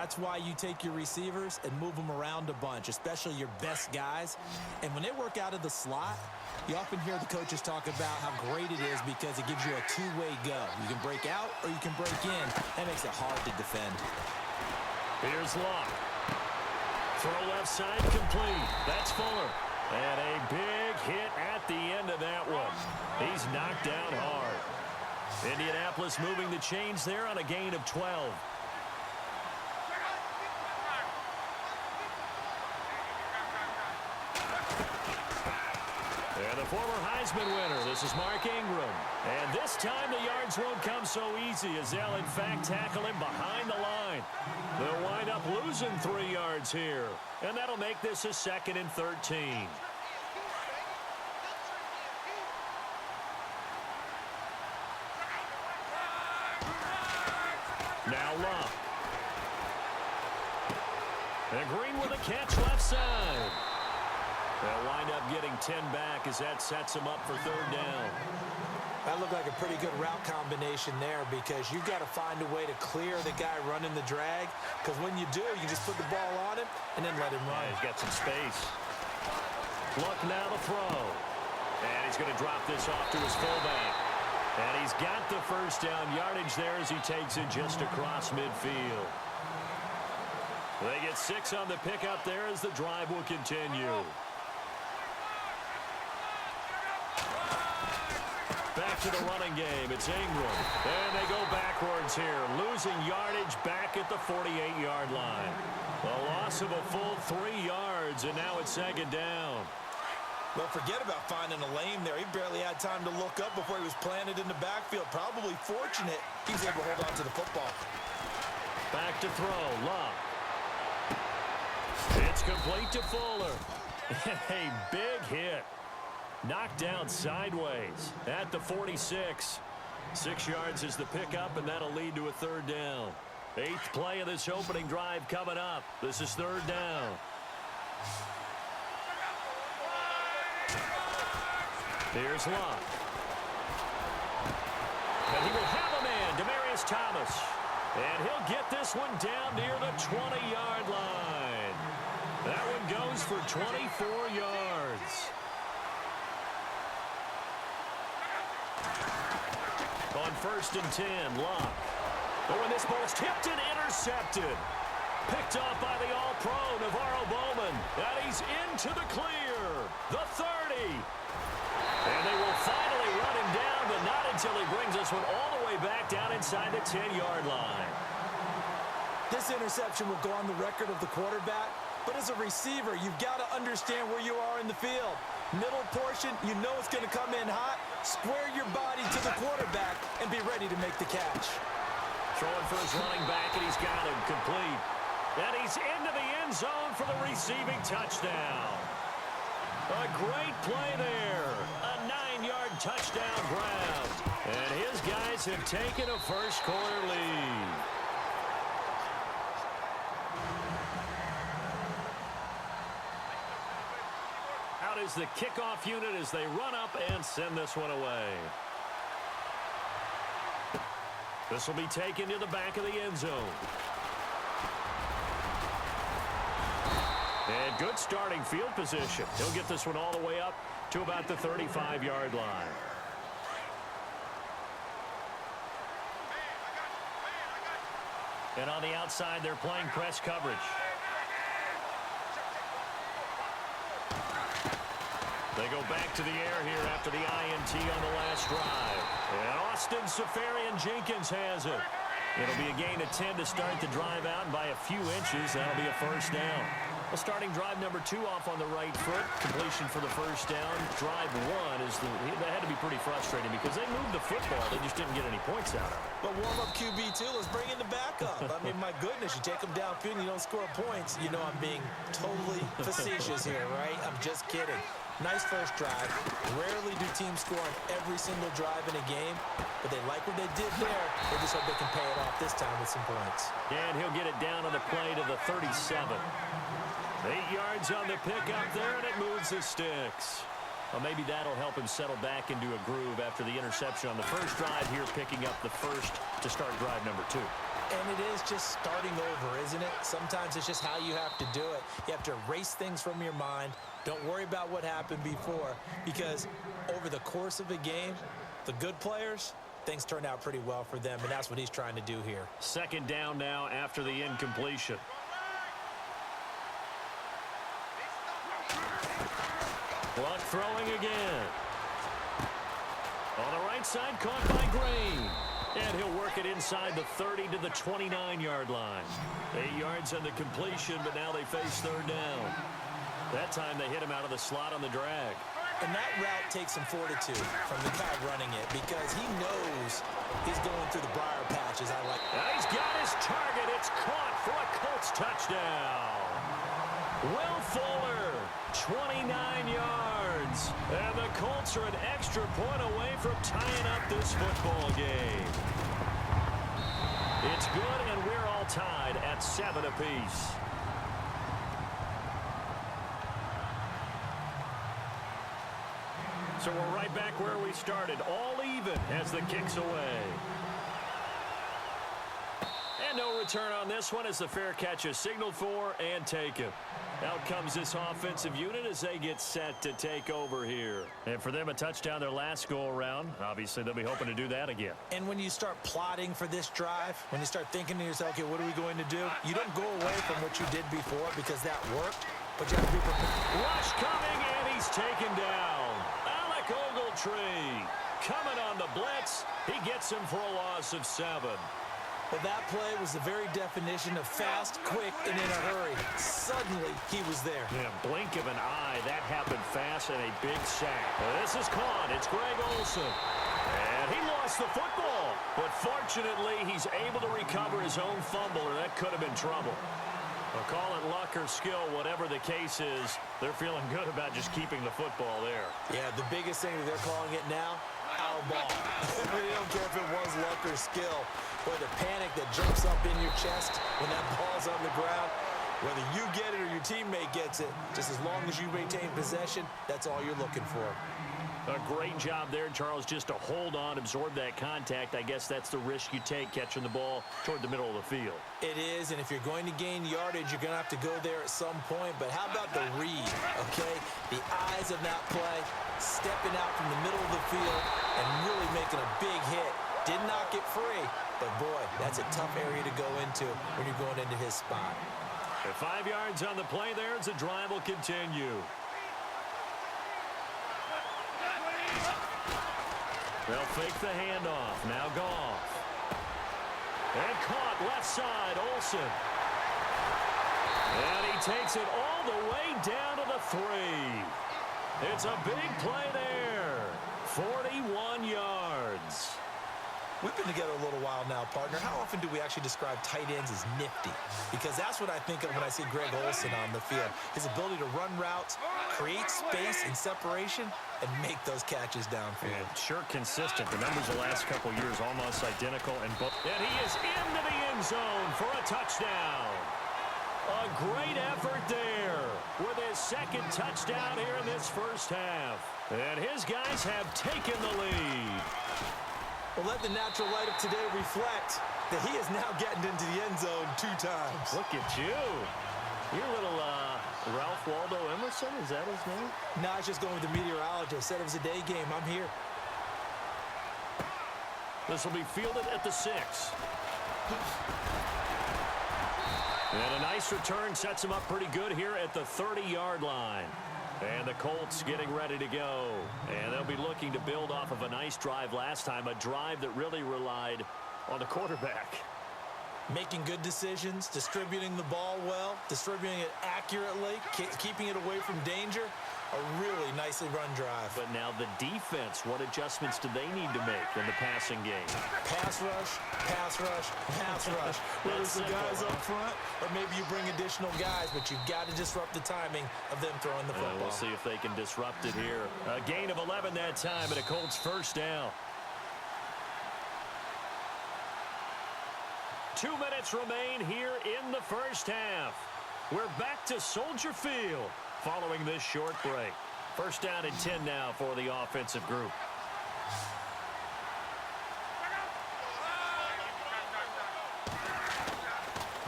That's why you take your receivers and move them around a bunch, especially your best guys. And when they work out of the slot, you often hear the coaches talk about how great it is because it gives you a two-way go. You can break out or you can break in. That makes it hard to defend. Here's Locke. Throw left side complete. That's Fuller. And a big hit at the end of that one. He's knocked down hard. Indianapolis moving the chains there on a gain of 12. And the former Heisman winner, this is Mark Ingram. And this time the yards won't come so easy as they'll in fact tackle him behind the line. They'll wind up losing 3 yards here. And that'll make this a 2nd and 13. Now Locke. And Green with a catch left side. They'll wind up getting 10 back as that sets them up for 3rd down. That looked like a pretty good route combination there because you've got to find a way to clear the guy running the drag, because when you do, you just put the ball on him and then let him run. Yeah, he's got some space. Luck now to throw. And he's going to drop this off to his fullback. And he's got the 1st down yardage there as he takes it just across midfield. They get 6 on the pickup there as the drive will continue. Back to the running game. It's Ingram. And they go backwards here, losing yardage back at the 48-yard line. A loss of a full 3 yards, and now it's 2nd down. Well, forget about finding a lane there. He barely had time to look up before he was planted in the backfield. Probably fortunate he's able to hold on to the football. Back to throw. Locke. It's complete to Fuller. A big hit. Knocked down sideways at the 46. 6 yards is the pickup, and that'll lead to a 3rd down. 8th play of this opening drive coming up. This is 3rd down. Here's Locke. And he will have a man, Demaryius Thomas. And he'll get this one down near the 20-yard line. That one goes for 24 yards. On 1st and 10, Locke. Oh, and this ball's tipped and intercepted. Picked off by the All-Pro, Navarro Bowman. And he's into the clear. The 30. And they will finally run him down, but not until he brings this one all the way back down inside the 10-yard line. This interception will go on the record of the quarterback, but as a receiver, you've got to understand where you are in the field. Middle portion, you know it's going to come in hot. Square your body to the quarterback and be ready to make the catch. Throwing for his running back, and he's got him complete. And he's into the end zone for the receiving touchdown. A great play there. A 9-yard touchdown grab. And his guys have taken a first-quarter lead. Out is the kickoff unit as they run up and send this one away. This will be taken to the back of the end zone. And good starting field position. He'll get this one all the way up to about the 35-yard line. And on the outside, they're playing press coverage. They go back to the air here after the INT on the last drive. And Austin Seferian-Jenkins has it. It'll be a gain of 10 to start the drive out, and by a few inches, that'll be a 1st down. Well, starting drive number 2 off on the right foot. Completion for the 1st down. Drive 1 is that had to be pretty frustrating because they moved the football. They just didn't get any points out of it. But warm-up QB2, let's bring in the backup. I mean, my goodness, you take them downfield and you don't score points. You know I'm being totally facetious here, right? I'm just kidding. Nice first drive. Rarely do teams score on every single drive in a game, but they like what they did there. They just hope they can pay it off this time with some points. And he'll get it down on the play to the 37. 8 yards on the pickup there, and it moves the sticks. Well, maybe that'll help him settle back into a groove after the interception on the first drive here, picking up the first to start drive number 2. And it is just starting over, isn't it? Sometimes it's just how you have to do it. You have to erase things from your mind. Don't worry about what happened before, because over the course of a game, the good players, things turn out pretty well for them, and that's what he's trying to do here. Second down now after the incompletion. Luck throwing again. On the right side, caught by Green. And he'll work it inside the 30 to the 29-yard line. 8 yards on the completion, but now they face third down. That time they hit him out of the slot on the drag. And that route takes some fortitude from the guy running it, because he knows he's going through the briar patches. And he's got his target. It's caught for a Colts touchdown. Will Fuller, 29 yards. And the Colts are an extra point away from tying up this football game. It's good, and we're all tied at 7 apiece. So we're right back where we started, all even as the kick's away. And no return on this one as the fair catch is signaled for and taken. Out comes this offensive unit as they get set to take over here. And for them, a touchdown their last go-around. Obviously, they'll be hoping to do that again. And when you start plotting for this drive, when you start thinking to yourself, okay, what are we going to do? You don't go away from what you did before because that worked, but you have to be prepared. Rush coming, and he's taken down. Alec Ogletree coming on the blitz. He gets him for a loss of 7. Well, that play was the very definition of fast, quick, and in a hurry. Suddenly, he was there. Yeah, blink of an eye. That happened fast and a big sack. This is caught. It's Greg Olsen. And he lost the football. But fortunately, he's able to recover his own fumble, or that could have been trouble. Well, call it luck or skill, whatever the case is, they're feeling good about just keeping the football there. Yeah, the biggest thing that they're calling it now, our ball. They don't care if it was luck or skill. Boy, the panic that jumps up in your chest when that ball's on the ground, whether you get it or your teammate gets it, just as long as you maintain possession, that's all you're looking for. A great job there, Charles, just to hold on, absorb that contact. I guess that's the risk you take catching the ball toward the middle of the field. It is, and if you're going to gain yardage, you're going to have to go there at some point. But how about the read, okay? The eyes of that play, stepping out from the middle of the field and really making a big hit. Did not get free, but boy, that's a tough area to go into when you're going into his spot. At 5 yards on the play there as the drive will continue. They'll fake the handoff. Now Goff. And caught left side, Olsen. And he takes it all the way down to the 3. It's a big play there. 41 yards. We've been together a little while now, partner. How often do we actually describe tight ends as nifty? Because that's what I think of when I see Greg Olsen on the field. His ability to run routes, create space and separation, and make those catches downfield. And sure consistent. The numbers the last couple years almost identical. And he is into the end zone for a touchdown. A great effort there with his second touchdown here in this first half. And his guys have taken the lead. Well, let the natural light of today reflect that he is now getting into the end zone 2 times. Look at you. You're a little Ralph Waldo Emerson, is that his name? No, I was just going with the meteorologist. Said it was a day game. I'm here. This will be fielded at the 6. And a nice return sets him up pretty good here at the 30-yard line. And the Colts getting ready to go. And they'll be looking to build off of a nice drive last time, a drive that really relied on the quarterback. Making good decisions, distributing the ball well, distributing it accurately, keeping it away from danger. A really nicely run drive. But now the defense, what adjustments do they need to make in the passing game? Pass rush, pass rush, pass rush. Whether it's the guys up front or maybe you bring additional guys, but you've got to disrupt the timing of them throwing the football. We'll see if they can disrupt it here. A gain of 11 that time, and a Colts first down. 2 minutes remain here in the first half. We're back to Soldier Field following this short break. First down and 10 now for the offensive group.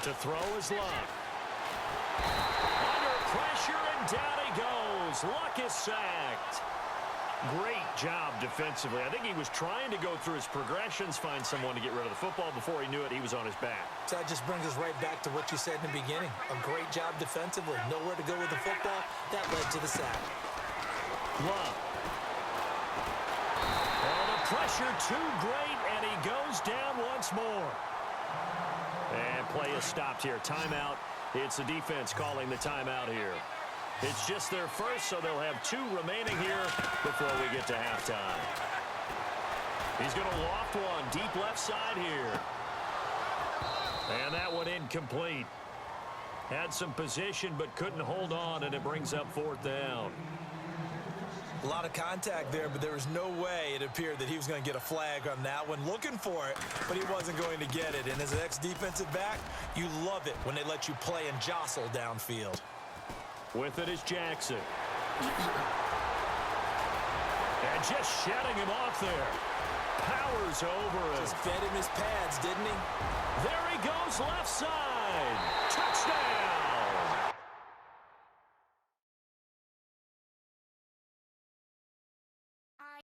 To throw is Luck. Under pressure, and down he goes. Luck is sacked. Great job defensively. I think he was trying to go through his progressions, find someone to get rid of the football. Before he knew it, he was on his back. So that just brings us right back to what you said in the beginning. A great job defensively. Nowhere to go with the football. That led to the sack. Luck. Oh, the pressure too great, and he goes down once more. And play is stopped here. Timeout. It's the defense calling the timeout here. It's just their first, so they'll have 2 remaining here before we get to halftime. He's going to loft one deep left side here. And that one incomplete. Had some position but couldn't hold on, and it brings up 4th down. A lot of contact there, but there was no way it appeared that he was going to get a flag on that one. Looking for it, but he wasn't going to get it. And as an ex-defensive back, you love it when they let you play and jostle downfield. With it is Jackson. And just shutting him off there. Powers over it. Just fed him his pads, didn't he? There he goes left side. Touchdown.